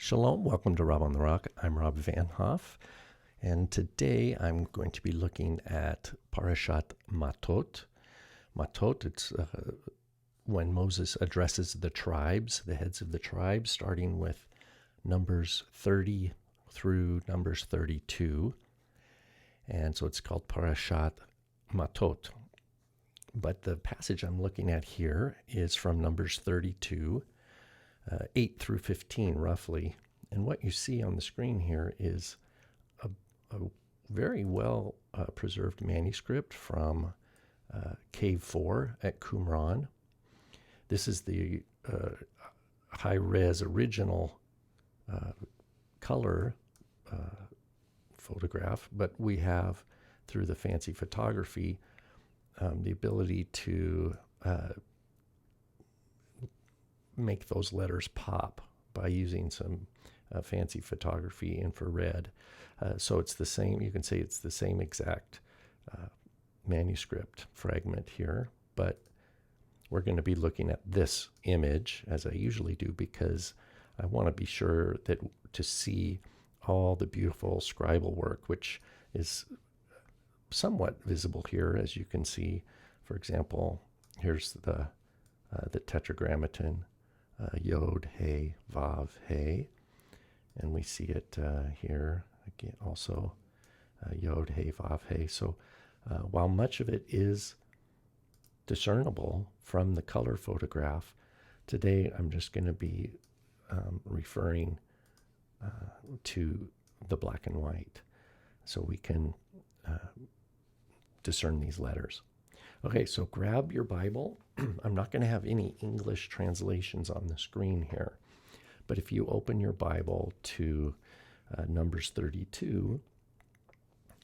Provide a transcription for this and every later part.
Shalom, welcome to Rob on the Rock. I'm Rob Van Hoff, and today I'm going to be looking at Parashat Mattot. Mattot, it's when Moses addresses the tribes, the heads of the tribes, starting with Numbers 30 through Numbers 32. And so it's called Parashat Mattot. But the passage I'm looking at here is from Numbers 32, 8 through 15, roughly. And what you see on the screen here is a very well preserved manuscript from Cave 4 at Qumran. This is the high-res original color photograph, but we have, through the fancy photography, the ability to make those letters pop by using some fancy photography infrared. So it's the same, you can say it's the same exact manuscript fragment here, but we're going to be looking at this image, as I usually do, because I want to be sure that to see all the beautiful scribal work, which is somewhat visible here, as you can see. For example, here's the tetragrammaton, Yod, He, Vav, He, and we see it here again, also Yod, He, Vav, He. So while much of it is discernible from the color photograph, today I'm just going to be referring to the black and white so we can discern these letters. Okay, so grab your Bible. I'm not going to have any English translations on the screen here, but if you open your Bible to Numbers 32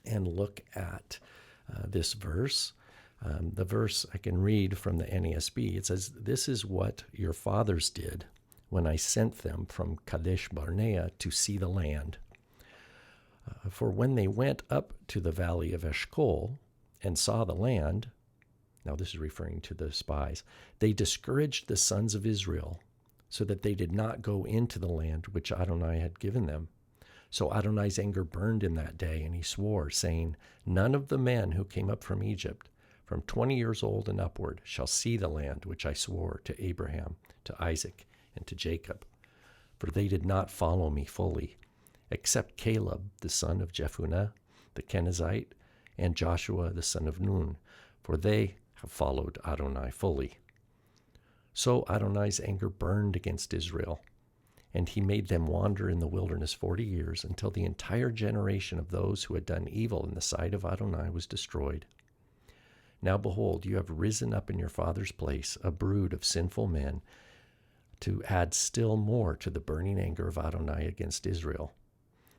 and look at this verse, the verse I can read from the NASB. It says, "This is what your fathers did when I sent them from Kadesh Barnea to see the land. For when they went up to the valley of Eshcol and saw the land," now this is referring to the spies, "they discouraged the sons of Israel so that they did not go into the land which Adonai had given them. So Adonai's anger burned in that day, and he swore, saying, none of the men who came up from Egypt, from 20 years old and upward, shall see the land which I swore to Abraham, to Isaac, and to Jacob. For they did not follow me fully, except Caleb, the son of Jephunneh, the Kenizzite, and Joshua, the son of Nun, for they have followed Adonai fully. So Adonai's anger burned against Israel, and he made them wander in the wilderness 40 years until the entire generation of those who had done evil in the sight of Adonai was destroyed. Now behold, you have risen up in your father's place a brood of sinful men to add still more to the burning anger of Adonai against Israel.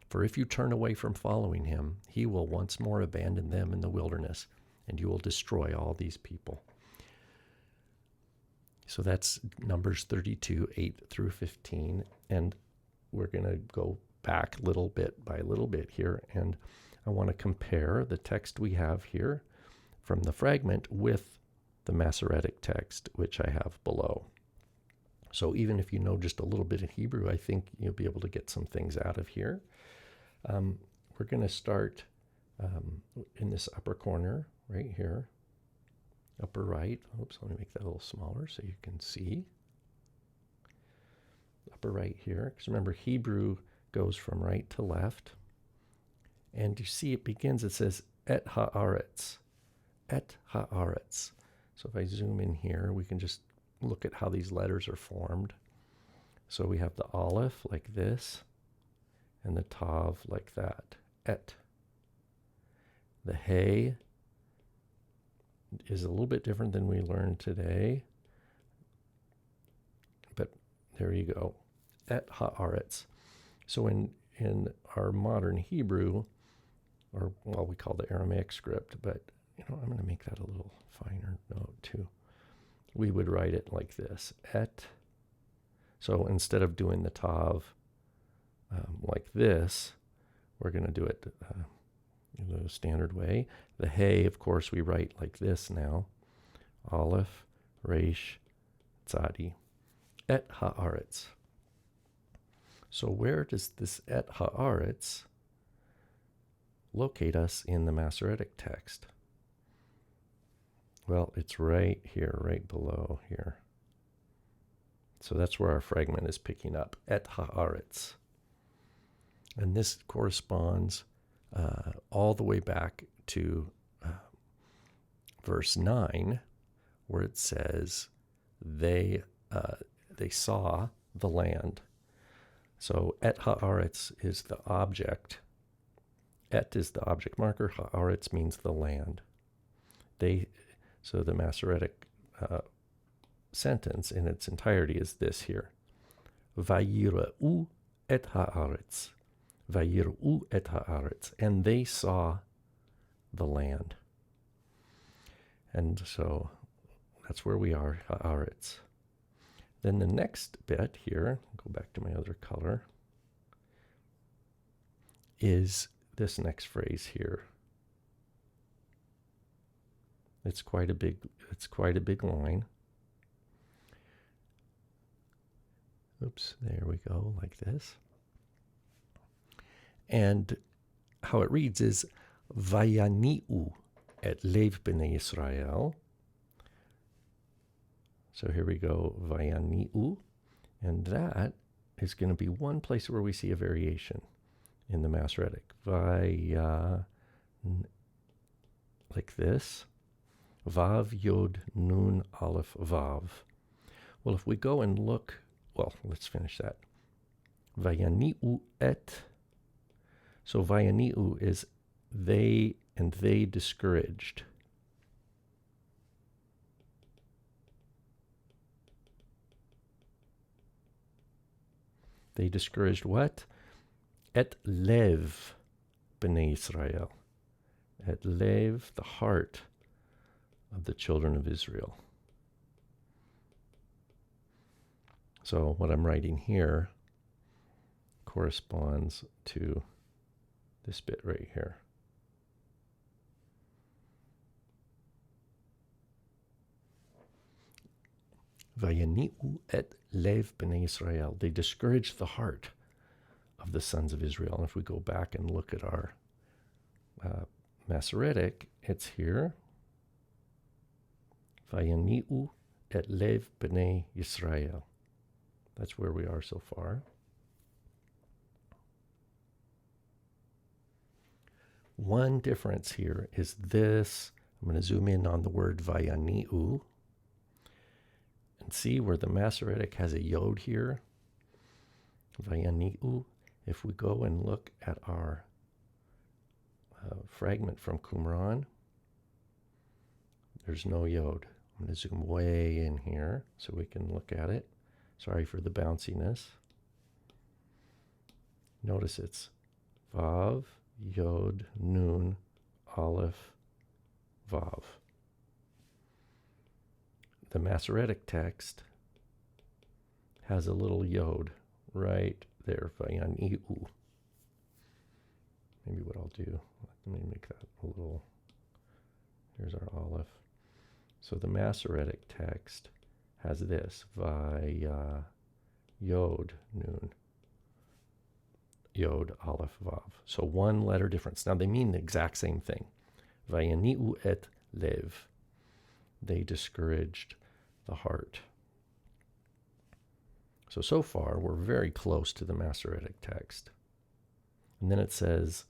For if you turn away from following him, he will once more abandon them in the wilderness, and you will destroy all these people." So that's Numbers 32, 8 through 15. And we're going to go back little bit by little bit here. And I want to compare the text we have here from the fragment with the Masoretic text, which I have below. So even if you know just a little bit of Hebrew, I think you'll be able to get some things out of here. We're going to start in this upper corner right here. Upper right. Oops, let me make that a little smaller so you can see. Upper right here. Because remember, Hebrew goes from right to left. And you see it begins, it says, Et haaretz. Et haaretz. So if I zoom in here, we can just look at how these letters are formed. So we have the aleph like this, and the tav like that. Et. The hey is a little bit different than we learned today, but there you go. Et haaretz. So in our modern Hebrew, or well, we call the Aramaic script, but I'm going to make that a little finer note too. We would write it like this, et. So instead of doing the tav like this, we're going to do it in the standard way. The hey, of course, we write like this now. Aleph, Resh, Tzadi. Et haaretz. So where does this et haaretz locate us in the Masoretic text? Well, it's right here, right below here. So that's where our fragment is picking up, et haaretz. And this corresponds all the way back to verse 9, where it says they saw the land. So et haaretz is the object. Et is the object marker. Haaretz means the land. So the Masoretic sentence in its entirety is this here. Vayira'u et haaretz. Vayira'u et haaretz. And they saw the land. And so that's where we are, haaretz. Then the next bit here, go back to my other color, is this next phrase here. It's quite a big line. Oops, there we go, like this. And how it reads is Vayani'u et lev b'nei Yisrael. So here we go, Vayani'u. And that is going to be one place where we see a variation in the Masoretic. Vaya, like this. Vav, Yod, Nun, Aleph, Vav. Well, if we go and look, well, let's finish that. Vayani'u et. So Vayani'u is they, and they discouraged. They discouraged what? Et lev b'nei Israel. Et lev, the heart of the children of Israel. So what I'm writing here corresponds to this bit right here. Vayani'u et lev b'nei Israel. They discouraged the heart of the sons of Israel. And if we go back and look at our Masoretic, it's here. Vayani'u et lev b'nei Yisrael. That's where we are so far. One difference here is this. I'm going to zoom in on the word Vayani'u and see where the Masoretic has a yod here. Vayani'u. If we go and look at our fragment from Qumran, there's no yod. I'm going to zoom way in here so we can look at it. Sorry for the bounciness. Notice it's Vav, Yod, Nun, Aleph, Vav. The Masoretic text has a little yod right there, Vayani'u. Maybe what I'll do, let me make that a little, here's our Aleph. So the Masoretic text has this, Yod, Nun, Yod, Aleph, Vav. So one letter difference. Now they mean the exact same thing. Vayani'u et lev. They discouraged the heart. So far, we're very close to the Masoretic text. And then it says,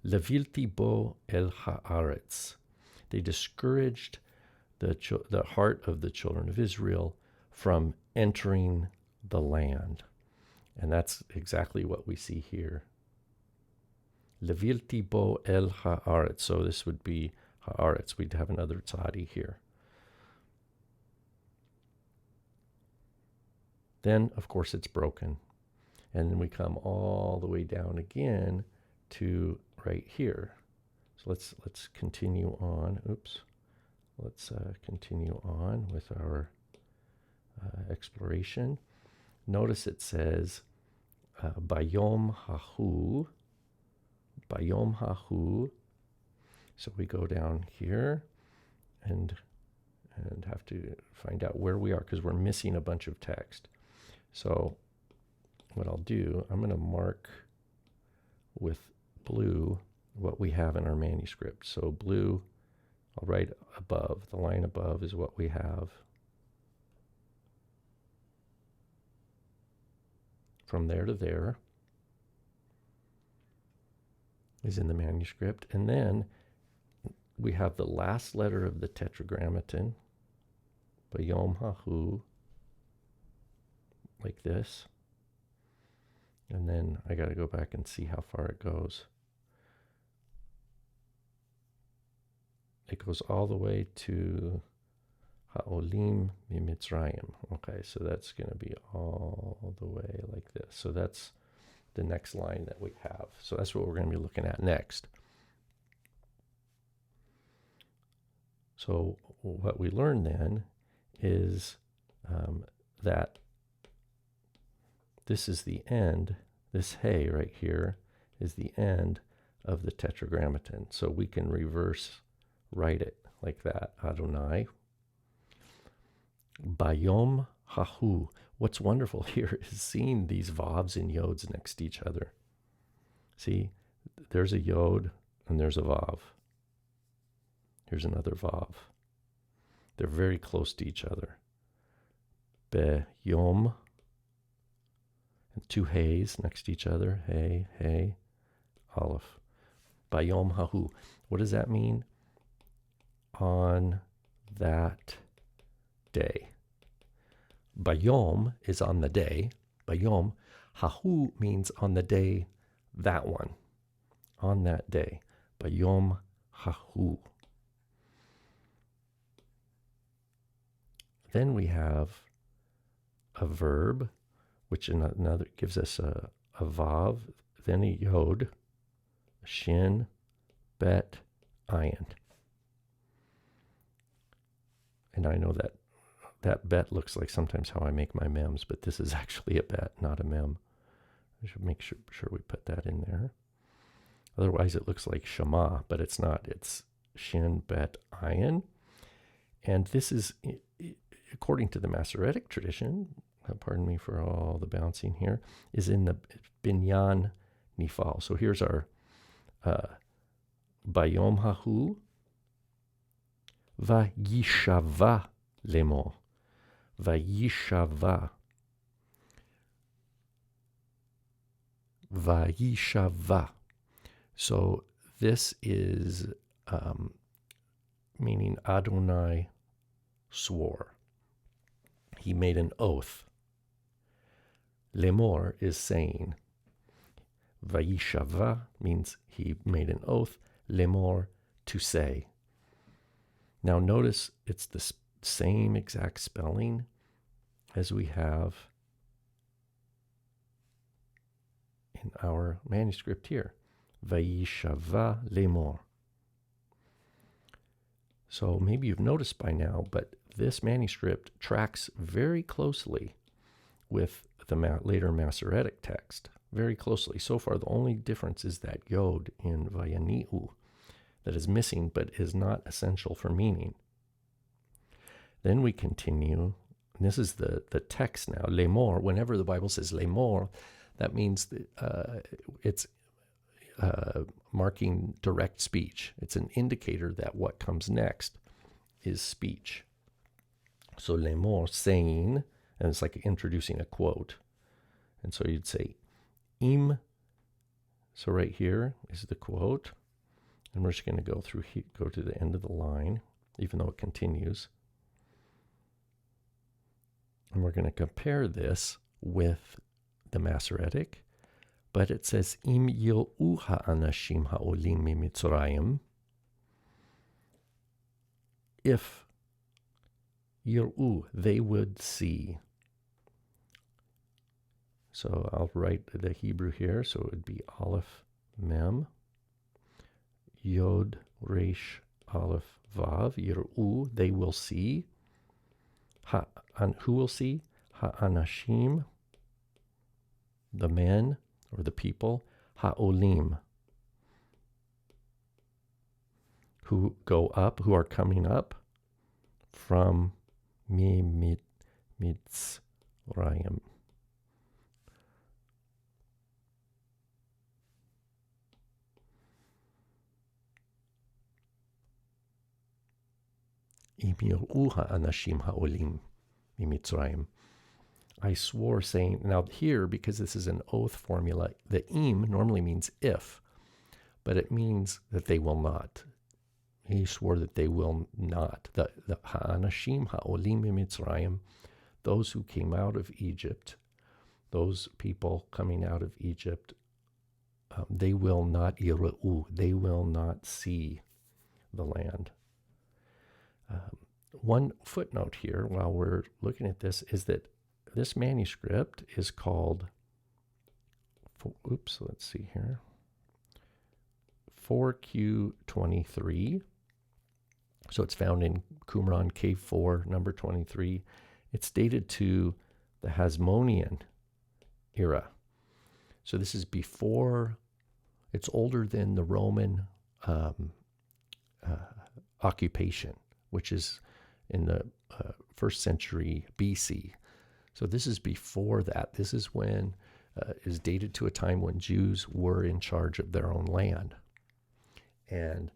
Levilti bo el haaretz. They discouraged the heart of the children of Israel from entering the land. And that's exactly what we see here. Levilti bo el haaretz. So this would be haaretz. We'd have another tzadi here. Then, of course, it's broken. And then we come all the way down again to right here. So let's continue on. Oops. Let's continue on with our exploration. Notice it says, Bayom hahu. Bayom hahu. So we go down here and have to find out where we are because we're missing a bunch of text. So what I'll do, I'm going to mark with blue what we have in our manuscript. So blue, I'll write above. The line above is what we have. From there to there is in the manuscript. And then we have the last letter of the Tetragrammaton, Bayom Hahu, like this. And then I got to go back and see how far it goes. It goes all the way to Ha'olim Mimitzrayim. Okay, so that's going to be all the way like this. So that's the next line that we have. So that's what we're going to be looking at next. So what we learn then is that this is the end, this hey right here is the end of the Tetragrammaton. So we can reverse write it like that. Adonai. Bayom Hahu. What's wonderful here is seeing these vavs and yods next to each other. See, there's a yod and there's a vav. Here's another vav. They're very close to each other. Be-yom. And two heys next to each other. Hey, hey, aleph. Bayom Hahu. What does that mean? On that day. Bayom is on the day. Bayom. Hahu means on the day, that one. On that day. Bayom Hahu. Then we have a verb, which another gives us a vav, then a yod, a shin, bet, ayin. And I know that bet looks like sometimes how I make my mems, but this is actually a bet, not a mem. I should make sure we put that in there. Otherwise it looks like shema, but it's not. It's shin, bet, ayin. And this is, according to the Masoretic tradition, pardon me for all the bouncing here, is in the binyan nifal. So here's our bayom hahu vayishava lemo. Vayishava. Vayishava. So this is meaning Adonai swore. He made an oath. Lemor is saying. Vayishava means he made an oath. Lemor, to say. Now notice it's the same exact spelling as we have in our manuscript here. Vayishava lemor. So maybe you've noticed by now, but this manuscript tracks very closely with the later Masoretic text. Very closely. So far, the only difference is that yod in Vayani'u that is missing, but is not essential for meaning. Then we continue. And this is the text now. Lemor. Whenever the Bible says lemor, that means that, it's marking direct speech. It's an indicator that what comes next is speech. So lemor, saying, and it's like introducing a quote. And so you'd say, im. So right here is the quote. And we're just going to go through, go to the end of the line, even though it continues. And we're going to compare this with the Masoretic. But it says, im yil'u ha'anashim ha'olim mimitzrayim. If yil'u, they would see. So I'll write the Hebrew here. So it would be Aleph Mem, Yod Resh Aleph Vav, Yir'u, they will see. Who will see? Ha'anashim, the men or the people. Ha'olim, who go up, who are coming up from Mitzrayim. יראו האנשים העולים ממצרים. I swore, saying, now here, because this is an oath formula, the im normally means if, but it means that they will not. He swore that they will not. The ha'anashim ha'olim mimitzrayim, those who came out of Egypt, those people coming out of Egypt, they will not yira'u, they will not see the land. One footnote here while we're looking at this is that this manuscript is called, let's see here, 4Q23. So it's found in Qumran K4, number 23. It's dated to the Hasmonean era. So this is before, it's older than the Roman occupation, which is in the 1st century BC. So this is before that. This is when is dated to a time when Jews were in charge of their own land. And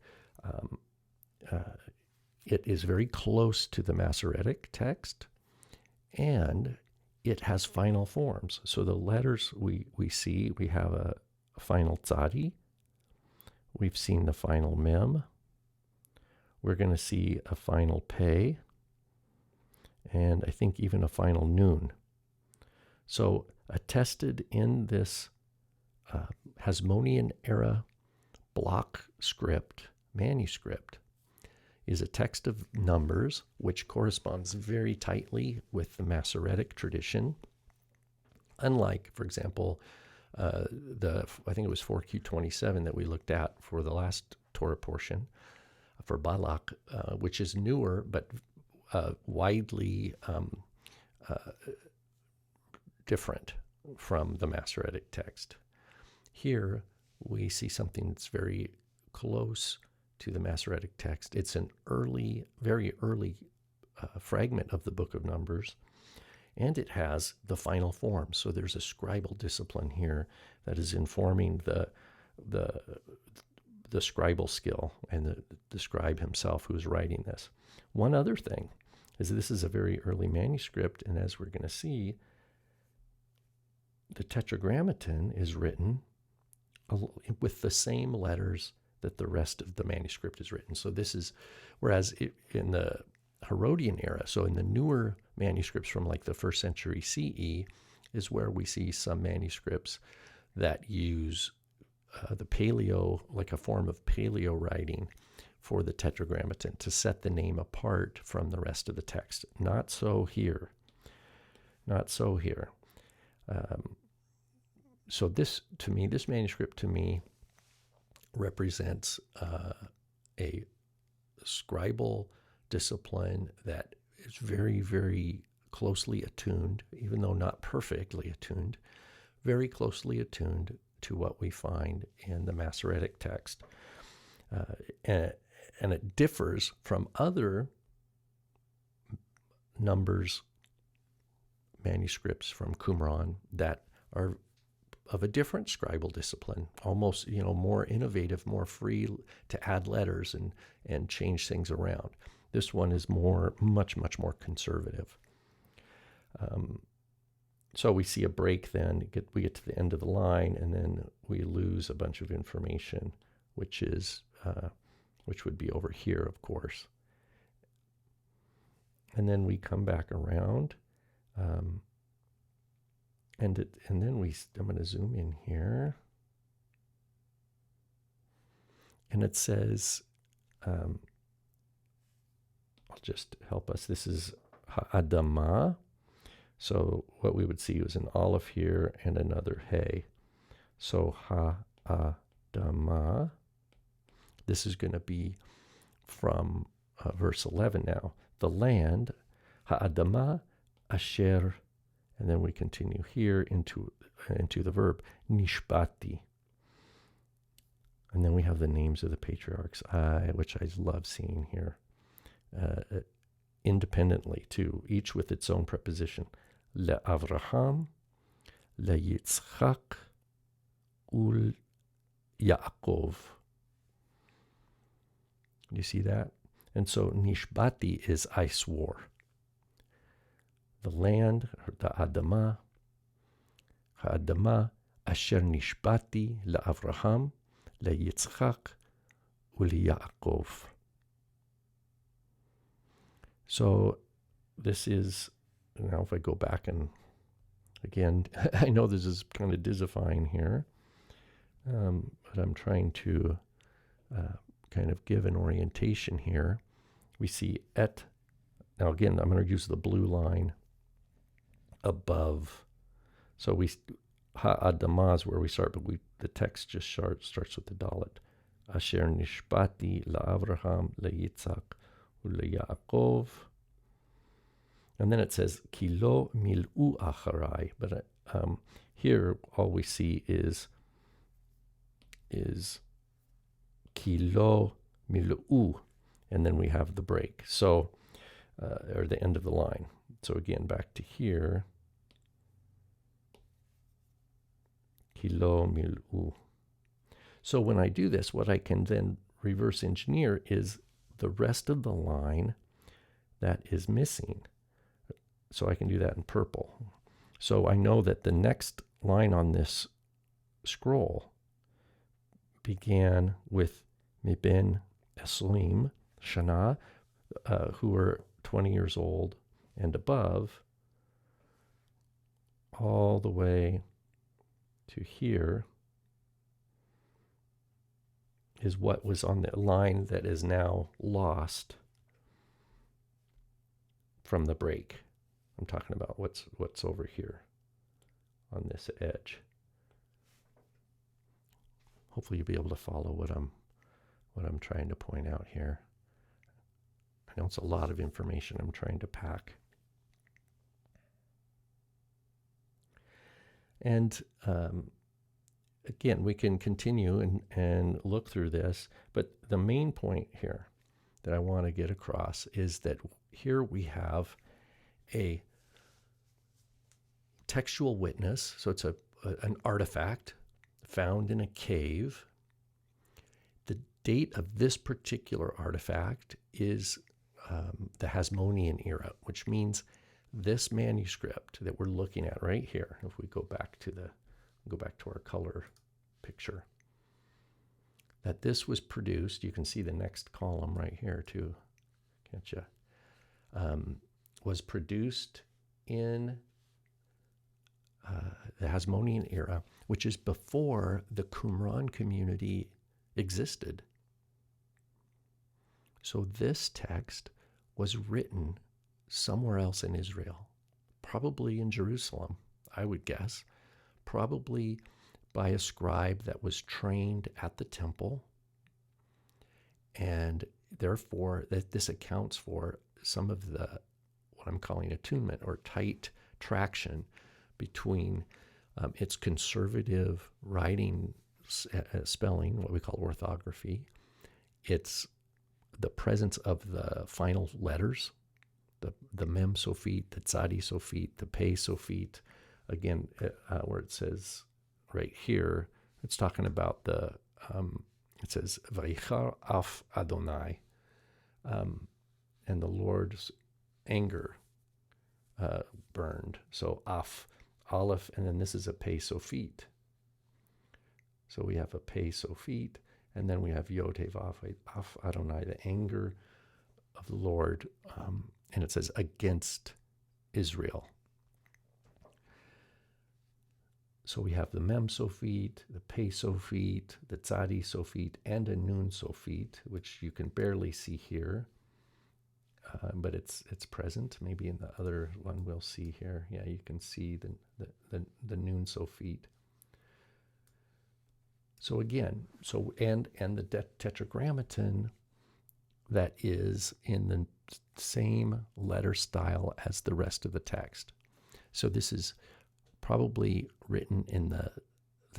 it is very close to the Masoretic text, and it has final forms. So the letters we see, we have a final tzadi. We've seen the final mem. We're going to see a final pei, and I think even a final nun. So attested in this Hasmonean era block script manuscript is a text of numbers which corresponds very tightly with the Masoretic tradition. Unlike, for example, I think it was 4Q27 that we looked at for the last Torah portion for Balak, which is newer but widely different from the Masoretic text. Here we see something that's very close to the Masoretic text. It's an very early fragment of the book of Numbers, and it has the final form. So there's a scribal discipline here that is informing the scribal skill and the scribe himself who is writing this. One other thing is this is a very early manuscript, and as we're going to see, the Tetragrammaton is written with the same letters that the rest of the manuscript is written. So this is, whereas in the Herodian era, so in the newer manuscripts from like the 1st century CE, is where we see some manuscripts that use the paleo, like a form of paleo writing for the Tetragrammaton to set the name apart from the rest of the text. Not so here. Not so here. So this manuscript to me represents a scribal discipline that is very, very closely attuned, even though not perfectly attuned, very closely attuned to what we find in the Masoretic text. And it differs from other Numbers manuscripts from Qumran that are of a different scribal discipline, almost, more innovative, more free to add letters and change things around. This one is much more conservative. So we see a break then, we get to the end of the line, and then we lose a bunch of information, which would be over here, of course. And then we come back around, and then I'm going to zoom in here, and it says, I'll just help us. This is ha'adama. So what we would see was an aleph here and another hey. So ha'adama. This is going to be from verse 11 now. The land, ha'adama asher. And then we continue here into the verb, nishbati. And then we have the names of the patriarchs, which I love seeing here, independently too, each with its own preposition. LeAvraham, LeYitzchak, Ul Yaakov. You see that? And so nishbati is I swore. The land, the Adama, Ha'adama, asher nishbati la'Avraham, le'Yitzchak, u'le'Yaakov. So this is, now if I go back and, again, I know this is kind of disifying here, but I'm trying to kind of give an orientation here. We see et, now again, I'm going to use the blue line above. So we, ha'adama is where we start, but the text just starts with the dalet. Asher nishbati la'Avraham, le'Yitzchak, u'le'Yaakov. And then it says, ki lo mil'u acharai. But here all we see is ki lo mil'u. And then we have the break. So, or the end of the line. So again, back to here. Ki lo mil'u. So when I do this, what I can then reverse engineer is the rest of the line that is missing. So I can do that in purple. So I know that the next line on this scroll began with Miben Eslim Shana, who were 20 years old and above, all the way to here is what was on the line that is now lost from the break. I'm talking about what's over here on this edge. Hopefully you'll be able to follow what I'm trying to point out here. I know it's a lot of information I'm trying to pack. And again, we can continue and look through this, but the main point here that I want to get across is that here we have a textual witness, so it's an artifact found in a cave. The date of this particular artifact is the Hasmonean era, which means this manuscript that we're looking at right here, if we go back to our color picture, that this was produced, you can see the next column right here too, can't you? Was produced in the Hasmonean era, which is before the Qumran community existed. So this text was written somewhere else in Israel, probably in Jerusalem, I would guess, probably by a scribe that was trained at the temple, and therefore that this accounts for some of the, what I'm calling attunement or tight traction between its conservative writing spelling, what we call orthography, it's the presence of the final letters, the mem sophit, the tzadi sophit, the pei sophit. Again, where it says right here, it's talking about it says, Vayichar af Adonai, and the Lord's anger burned. So af, aleph, and then this is a pei sophit. So we have a pei sophit, and then we have yod he vav af Adonai, the anger of the Lord, and it says against Israel. So we have the mem sophit, the pei sophit, the tzadi sophit, and a nun sophit, which you can barely see here, but it's present. Maybe in the other one we'll see here. Yeah, you can see the nun sophit. So again, and the tetragrammaton that is in the same letter style as the rest of the text. So this is probably written in the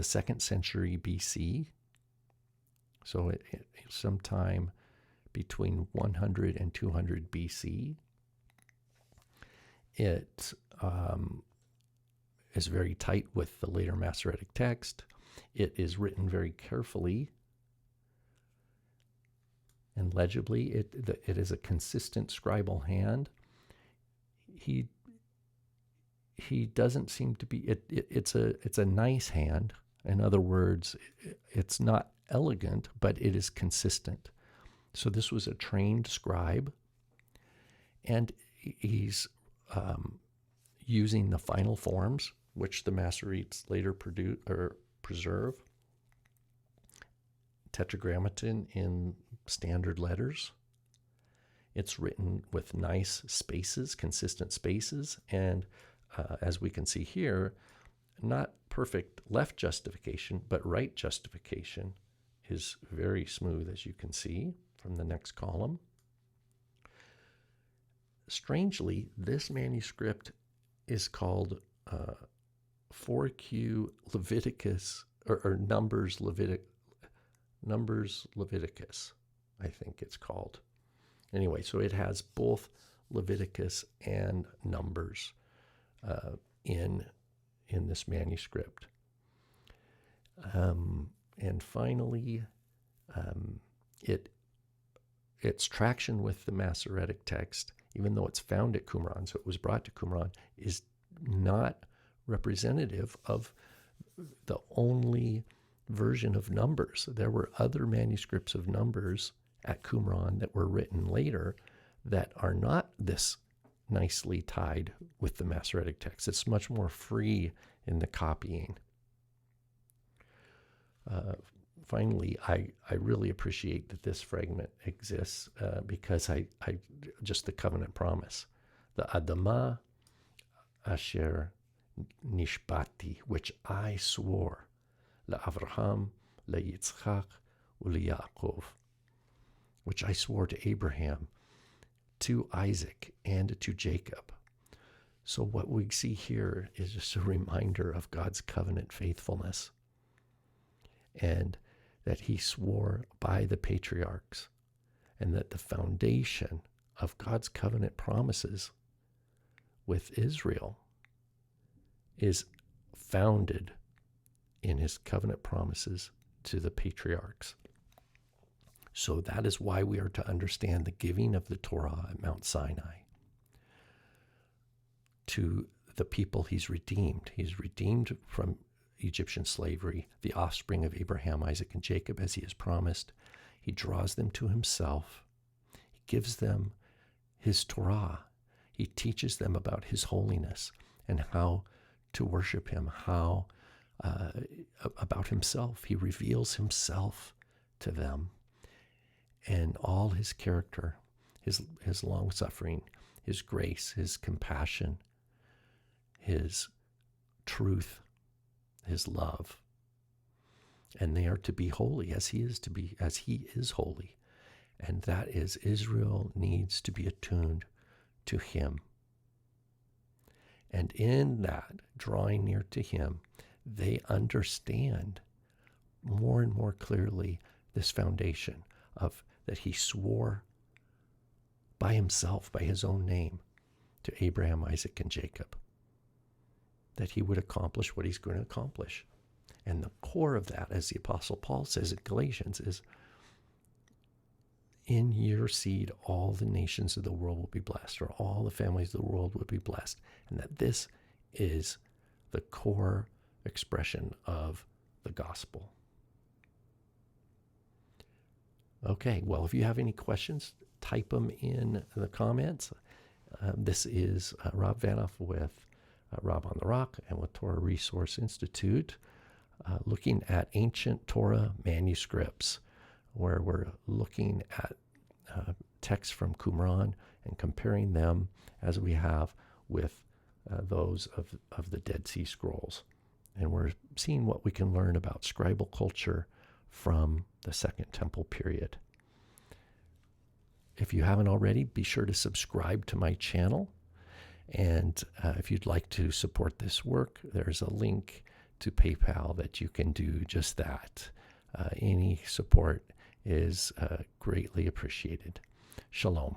2nd century BC. So it sometime between 100 and 200 BC. It is very tight with the later Masoretic text. It is written very carefully. and legibly. It is a consistent scribal hand. He doesn't seem to be. It's a nice hand. In other words, it's not elegant, but it is consistent. So this was a trained scribe, and he's using the final forms, which the Masoretes later preserve. Tetragrammaton in standard letters. It's written with nice spaces, consistent spaces, and as we can see here, not perfect left justification, but right justification is very smooth, as you can see from the next column. Strangely, this manuscript is called 4Q Leviticus, or Numbers Leviticus, I think it's called. Anyway, so it has both Leviticus and Numbers in this manuscript. And finally, its traction with the Masoretic text, even though it's found at Qumran, so it was brought to Qumran, is not representative of the only version of Numbers. There were other manuscripts of Numbers at Qumran that were written later that are not this nicely tied with the Masoretic text. It's much more free in the copying. Finally, I really appreciate that this fragment exists because I just the covenant promise, the Adama Asher Nishbati, which I swore, LaAvraham, LaYitzchak, uLaYaakov, which I swore to Abraham, to Isaac, and to Jacob. So what we see here is just a reminder of God's covenant faithfulness, and that he swore by the patriarchs, and that the foundation of God's covenant promises with Israel is founded in his covenant promises to the patriarchs. So that is why we are to understand the giving of the Torah at Mount Sinai to the people he's redeemed. He's redeemed from Egyptian slavery, the offspring of Abraham, Isaac, and Jacob, as he has promised. He draws them to himself. He gives them his Torah. He teaches them about his holiness and how to worship him, how about himself. He reveals himself to them and all his character, his long-suffering, his grace, his compassion, his truth, his love. And they are to be holy as he is holy. And that is, Israel needs to be attuned to him. And in that, drawing near to him, they understand more and more clearly this foundation of that he swore by himself, by his own name, to Abraham, Isaac, and Jacob, that he would accomplish what he's going to accomplish. And the core of that, as the Apostle Paul says in Galatians, is in your seed all the nations of the world will be blessed, or all the families of the world will be blessed. And that this is the core expression of the gospel. Okay, well, if you have any questions, type them in the comments. This is Rob Vanoff with Rob on the Rock and with Torah Resource Institute, looking at ancient Torah manuscripts, where we're looking at texts from Qumran and comparing them, as we have, with those of the Dead Sea Scrolls. And we're seeing what we can learn about scribal culture from the Second Temple period. If you haven't already, be sure to subscribe to my channel. And if you'd like to support this work, there's a link to PayPal that you can do just that. Any support is greatly appreciated. Shalom.